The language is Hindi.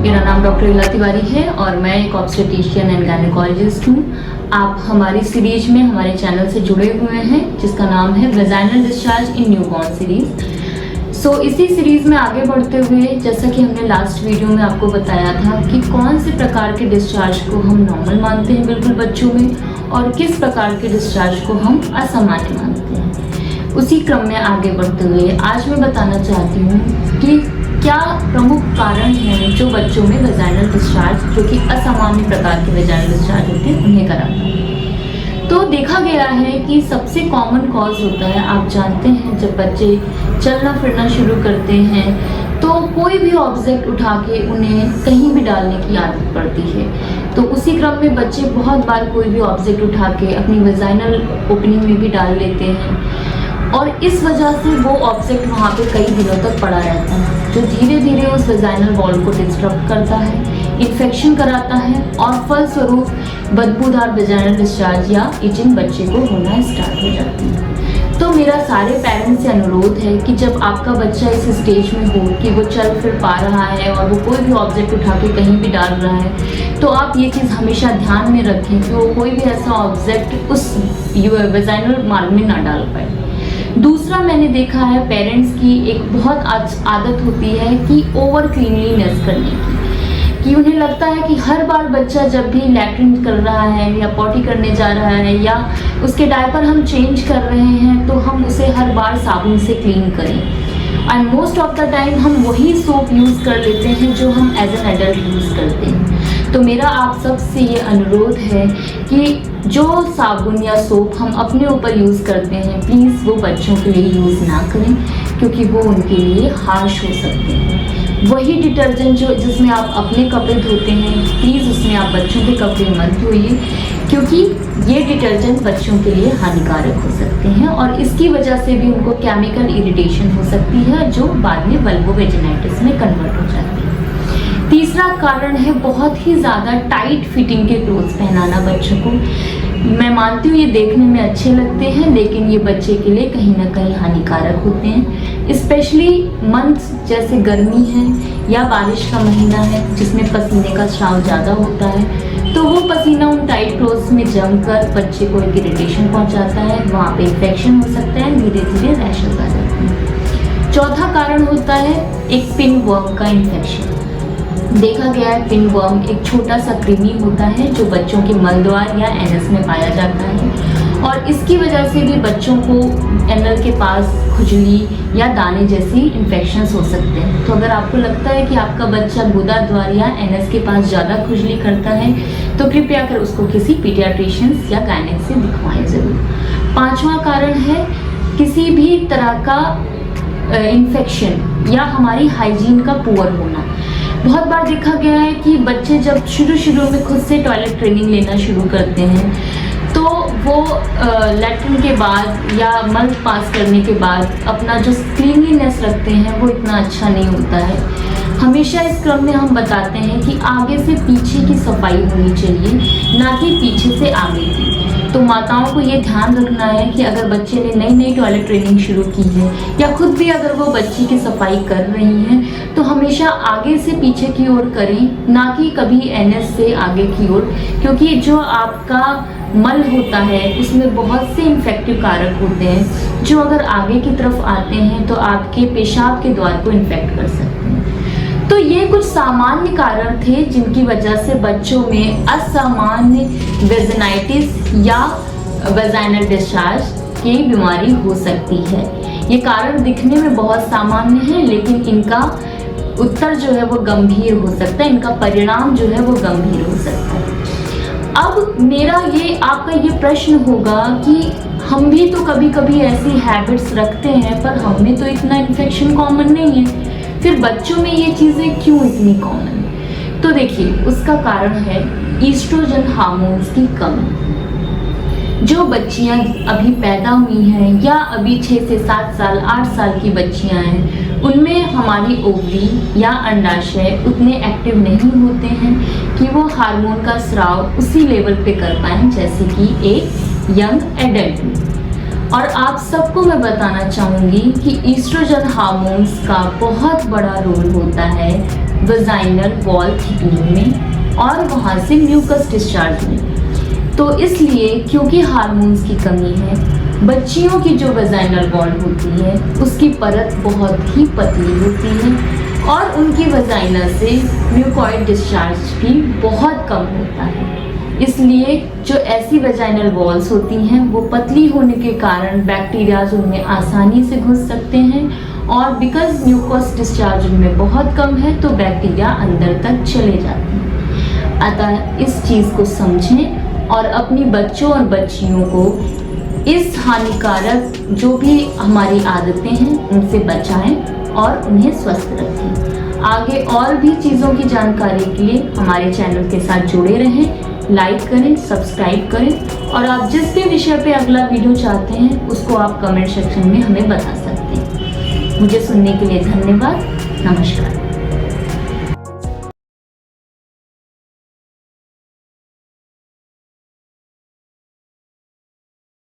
मेरा नाम डॉक्टर इला तिवारी है और मैं एक ऑब्स्टेट्रिशियन एंड गायनेकोलॉजिस्ट हूँ। आप हमारी सीरीज में हमारे चैनल से जुड़े हुए हैं जिसका नाम है vaginal discharge in newborn series. So इसी सीरीज में आगे बढ़ते हुए, जैसा कि हमने लास्ट वीडियो में आपको बताया था कि कौन से प्रकार के डिस्चार्ज को हम नॉर्मल मानते हैं बिल्कुल बच्चों में और किस प्रकार के डिस्चार्ज को हम असामान्य मानते हैं, उसी क्रम में आगे बढ़ते हुए आज मैं बताना चाहती हूँ कि क्या प्रमुख कारण हैं जो बच्चों में वेजाइनल डिस्चार्ज, जो कि असामान्य प्रकार के वेजाइनल डिस्चार्ज होते हैं, उन्हें कराता है। तो देखा गया है कि सबसे कॉमन कॉज होता है, आप जानते हैं, जब बच्चे चलना फिरना शुरू करते हैं तो कोई भी ऑब्जेक्ट उठा के उन्हें कहीं भी डालने की आदत पड़ती है। तो उसी क्रम में बच्चे बहुत बार कोई भी ऑब्जेक्ट उठा के अपनी वेजाइनल ओपनिंग में भी डाल लेते हैं और इस वजह से वो ऑब्जेक्ट वहाँ पे कई दिनों तक पड़ा रहता है, जो धीरे धीरे उस वेजाइनल वॉल को डिस्टर्ब करता है, इन्फेक्शन कराता है और फलस्वरूप बदबूदार वेजाइनल डिस्चार्ज या इचिंग बच्चे को होना स्टार्ट हो जाती है। तो मेरा सारे पेरेंट्स से अनुरोध है कि जब आपका बच्चा इस स्टेज में हो कि वो चल फिर पा रहा है और वो कोई भी ऑब्जेक्ट उठा के कहीं भी डाल रहा है, तो आप ये चीज़ हमेशा ध्यान में रखें कि वो कोई भी ऐसा ऑब्जेक्ट उस वेजाइनल मार्ग में ना डाल पाए। दूसरा, मैंने देखा है पेरेंट्स की एक बहुत आदत होती है कि ओवर क्लीनलीनेस करने कि उन्हें लगता है कि हर बार बच्चा जब भी लैट्रिन कर रहा है या पॉटी करने जा रहा है या उसके डायपर हम चेंज कर रहे हैं तो हम उसे हर बार साबुन से क्लीन करें। And most of the time हम वही सोप यूज़ कर लेते हैं जो हम एज एन एडल्ट यूज़ करते हैं। तो मेरा आप सब से ये अनुरोध है कि जो साबुन या सोप हम अपने ऊपर यूज़ करते हैं, प्लीज़ वो बच्चों के लिए यूज़ ना करें, क्योंकि वो उनके लिए हार्श हो सकते हैं। वही डिटर्जेंट जिसमें आप अपने कपड़े धोते हैं, प्लीज़ उसमें आप बच्चों के कपड़े मत धोइए, क्योंकि ये डिटर्जेंट बच्चों के लिए हानिकारक हो सकते हैं और इसकी वजह से भी उनको केमिकल इरिटेशन हो सकती है, जो बाद में वल्वोवेजिनाइटिस में कन्वर्ट हो जाती है। तीसरा कारण है बहुत ही ज़्यादा टाइट फिटिंग के क्लोथ्स पहनाना बच्चों को। मैं मानती हूँ ये देखने में अच्छे लगते हैं, लेकिन ये बच्चे के लिए कहीं ना कहीं हानिकारक होते हैं। स्पेशली मंथ्स जैसे गर्मी है या बारिश का महीना है जिसमें पसीने का स्राव ज़्यादा होता है, तो वो पसीना उन टाइट क्लोथ्स में जमकर बच्चे को एक इरिटेशन पहुँचाता है, वहाँ पे इन्फेक्शन हो सकता है, धीरे धीरे रैशेस आ जाते हैं। चौथा कारण होता है एक पिन वर्म का इन्फेक्शन। देखा गया है पिन वर्म एक छोटा सा कृमि होता है जो बच्चों के मलद्वार या एनस में पाया जाता है और इसकी वजह से भी बच्चों को एनल के पास खुजली या दाने जैसी इन्फेक्शंस हो सकते हैं। तो अगर आपको लगता है कि आपका बच्चा गुदा द्वार या एनस के पास ज़्यादा खुजली करता है तो कृपया कर उसको किसी पीडियाट्रिशियन या गायनेक से दिखवाएं ज़रूर। पांचवा कारण है किसी भी तरह का इन्फेक्शन या हमारी हाइजीन का पुअर होना। बहुत बार देखा गया है कि बच्चे जब शुरू में खुद से टॉयलेट ट्रेनिंग लेना शुरू करते हैं तो वो लैट्रिन के बाद या मल पास करने के बाद अपना जो क्लीनलीनेस रखते हैं वो इतना अच्छा नहीं होता है। हमेशा इस क्रम में हम बताते हैं कि आगे से पीछे की सफाई होनी चाहिए, ना कि पीछे से आगे की। तो माताओं को ये ध्यान रखना है कि अगर बच्चे ने नई टॉयलेट ट्रेनिंग शुरू की है या खुद भी अगर वो बच्ची की सफाई कर रही हैं तो हमेशा आगे से पीछे की ओर करें, ना कि कभी एनएस से आगे की ओर, क्योंकि जो आपका मल होता है उसमें बहुत से इन्फेक्टिव कारक होते हैं जो अगर आगे की तरफ आते हैं तो आपके पेशाब के द्वार को इन्फेक्ट कर सकते हैं। तो ये कुछ सामान्य कारण थे जिनकी वजह से बच्चों में असामान्य वेजिनाइटिस या वेजाइनल डिस्चार्ज की बीमारी हो सकती है। ये कारण दिखने में बहुत सामान्य है, लेकिन इनका उत्तर जो है वो गंभीर हो सकता है, इनका परिणाम जो है वो गंभीर हो सकता है। अब मेरा ये आपका ये प्रश्न होगा कि हम भी तो कभी कभी ऐसी हैबिट्स रखते हैं पर हम में तो इतना इन्फेक्शन कॉमन नहीं है, फिर बच्चों में ये चीज़ें क्यों इतनी कॉमन है? तो देखिए, उसका कारण है ईस्ट्रोजन हार्मोन्स की कमी। जो बच्चियां अभी पैदा हुई हैं या अभी 6 से 7 साल 8 साल की बच्चियां हैं, उनमें हमारी ओवरी या अंडाशय उतने एक्टिव नहीं होते हैं कि वो हार्मोन का स्राव उसी लेवल पे कर पाएँ जैसे कि एक यंग एडल्ट में। और आप सबको मैं बताना चाहूँगी कि ईस्ट्रोजन हार्मोन्स का बहुत बड़ा रोल होता है वजाइनल वॉल थिकनिंग में और वहाँ से म्यूकस डिस्चार्ज में। तो इसलिए क्योंकि हार्मोन्स की कमी है, बच्चियों की जो वजाइनल वॉल होती है उसकी परत बहुत ही पतली होती है और उनकी वजाइना से म्यूकॉइड डिस्चार्ज भी बहुत कम होता है। इसलिए जो ऐसी वजाइनल वॉल्स होती हैं वो पतली होने के कारण बैक्टीरियाज उनमें आसानी से घुस सकते हैं और बिकॉज म्यूकस डिस्चार्ज उनमें बहुत कम है तो बैक्टीरिया अंदर तक चले जाते हैं। अतः इस चीज़ को समझें और अपनी बच्चों और बच्चियों को इस हानिकारक जो भी हमारी आदतें हैं उनसे बचाएं और उन्हें स्वस्थ रखें। आगे और भी चीज़ों की जानकारी के लिए हमारे चैनल के साथ जुड़े रहें, लाइक करें, सब्सक्राइब करें और आप जिस भी विषय पे अगला वीडियो चाहते हैं उसको आप कमेंट सेक्शन में हमें बता सकते हैं। मुझे सुनने के लिए धन्यवाद। नमस्कार।